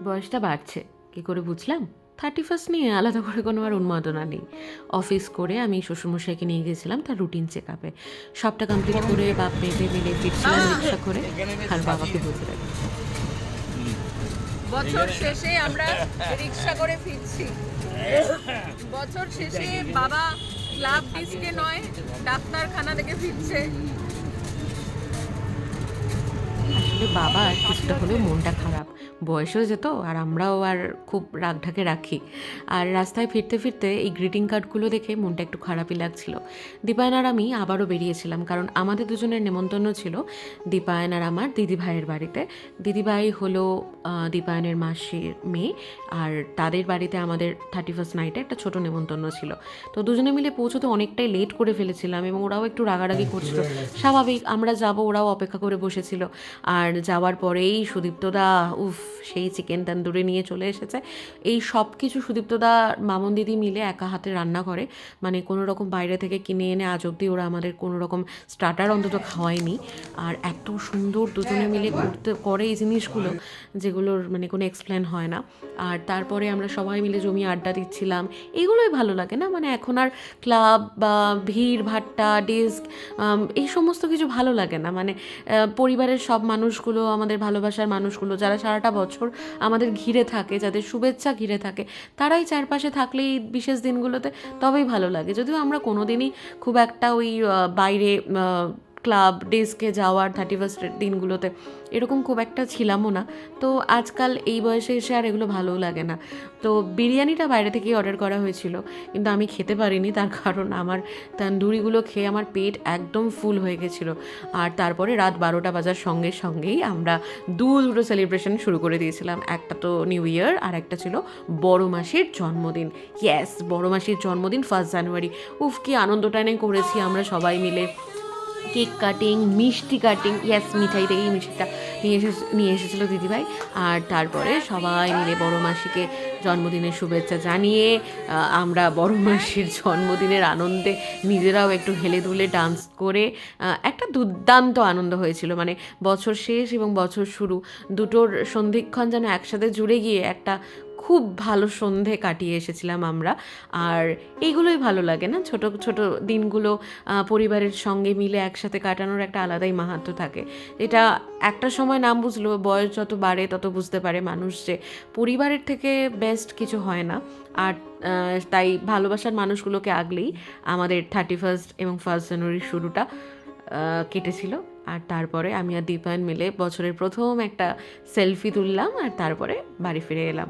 বয়সটা বাড়ছে কী করে বুঝলাম? 31st নিয়ে আলাদা করে কোনো আর উন্মাদনা নেই। অফিস করে আমি শ্বশুরমশাইকে নিয়ে গেছিলাম তার রুটিন চেক আপে। সবটা কমপ্লিট করে বাপ মেয়েতে মিলে ফিরছিলাম রিক্সা করে, আর বাবাকে বলতে রাখি বছর শেষে আমরা রিক্সা করে ফিরছি। বছর শেষে বাবা ক্লাব ডিস্কে নয় ডাক্তারখানা থেকে ফিরছে। আসলে বাবার কিছুটা হলেও মনটা খারাপ, বয়স হয়ে যেত আর আমরাও আর খুব রাগঢাকে রাখি। আর রাস্তায় ফিরতে ফিরতে এই গ্রিটিং কার্ডগুলো দেখে মনটা একটু খারাপই লাগছিল। দীপায়ন আর আমি আবারও বেরিয়েছিলাম, কারণ আমাদের দুজনের নেমন্তন্ন ছিল দীপায়ন আর আমার দিদিভাইয়ের বাড়িতে। দিদিভাই হলো দীপায়নের মাসির মেয়ে, আর তাদের বাড়িতে আমাদের 31st নাইটে একটা ছোট নেমন্তন্ন ছিল। তো দুজনে মিলে পৌঁছতে অনেকটাই লেট করে ফেলেছিলাম এবং ওরাও একটু রাগারাগি করছিল। স্বাভাবিক, আমরা যাব, ওরাও অপেক্ষা করে বসেছিল। আর যাওয়ার পরেই সুদীপ্তদা সেই চিকেন তন্দুরি নিয়ে চলে এসেছে। এই সব কিছু সুদীপ্তদা মামন দিদি মিলে একা হাতে রান্না করে, মানে কোনো রকম বাইরে থেকে কিনে এনে আজ অব্দি ওরা আমাদের কোনো রকম স্টার্টার অন্তত খাওয়ায়নি। আর এত সুন্দর দুজনে মিলে করে এই জিনিসগুলো, যেগুলোর মানে কোনো এক্সপ্লেন হয় না। আর তারপরে আমরা সবাই মিলে জমিয়ে আড্ডা দিচ্ছিলাম, এগুলোই ভালো লাগে না? মানে এখন আর ক্লাব বা ভিড় ভাট্টা ডেস্ক এই সমস্ত কিছু ভালো লাগে না। মানে পরিবারের সব মানুষগুলো, আমাদের ভালোবাসার মানুষগুলো যারা সারাটা বছর আমাদের ঘিরে থাকে, যাদের শুভেচ্ছা ঘিরে থাকে, তারাই চারপাশে থাকলে এই বিশেষ দিনগুলোতে তবেই ভালো লাগে। যদিও আমরা কোনো দিনই খুব একটা ওই বাইরে ক্লাব ডেস্কে যাওয়ার 31st দিনগুলোতে এরকম খুব একটা ছিলামও না। তো আজকাল এই বয়সে এসে আর এগুলো ভালোও লাগে না। তো বিরিয়ানিটা বাইরে থেকেই অর্ডার করা হয়েছিল, কিন্তু আমি খেতে পারিনি, তার কারণ আমার তন্দুরিগুলো খেয়ে আমার পেট একদম ফুল হয়ে গেছিলো। আর তারপরে রাত 12টা বাজার সঙ্গে সঙ্গেই আমরা দুটো সেলিব্রেশন শুরু করে দিয়েছিলাম। একটা তো নিউ ইয়ার, আর একটা ছিল বড় মাসির জন্মদিন। ইয়েস, বড় মাসির জন্মদিন 1 জানুয়ারি। কি আনন্দটানে করেছি আমরা সবাই মিলে। কেক কাটিং, মিষ্টি কাটিং, ইয়েস মিঠাই থেকে মিষ্টিটা নিয়ে এসেছিলো দিদিভাই। আর তারপরে সবাই মিলে বড় মাসিকে জন্মদিনের শুভেচ্ছা জানিয়ে আমরা বড় মাসির জন্মদিনের আনন্দে নিজেরাও একটু হেলে দুলে ডান্স করে একটা দুর্দান্ত আনন্দ হয়েছিল। মানে বছর শেষ এবং বছর শুরু দুটোর সন্ধিক্ষণ যেন একসাথে জুড়ে গিয়ে একটা খুব ভালো সন্ধে কাটিয়ে এসেছিলাম আমরা। আর এইগুলোই ভালো লাগে না? ছোট ছোট দিনগুলো পরিবারের সঙ্গে মিলে একসাথে কাটানোর একটা আলাদাই মাহাত্ম্য থাকে। এটা একটা সময় না বুঝলেও বয়স যত বাড়ে তত বুঝতে পারে মানুষ যে পরিবারের থেকে বেস্ট কিছু হয় না। আর তাই ভালোবাসার মানুষগুলোকে আগলেই আমাদের 31st এবং 1 জানুয়ারির শুরুটা কেটেছিল। আর তারপরে আমি আর দীপায়ন মিলে বছরের প্রথম একটা সেলফি তুললাম, আর তারপরে বাড়ি ফিরে এলাম।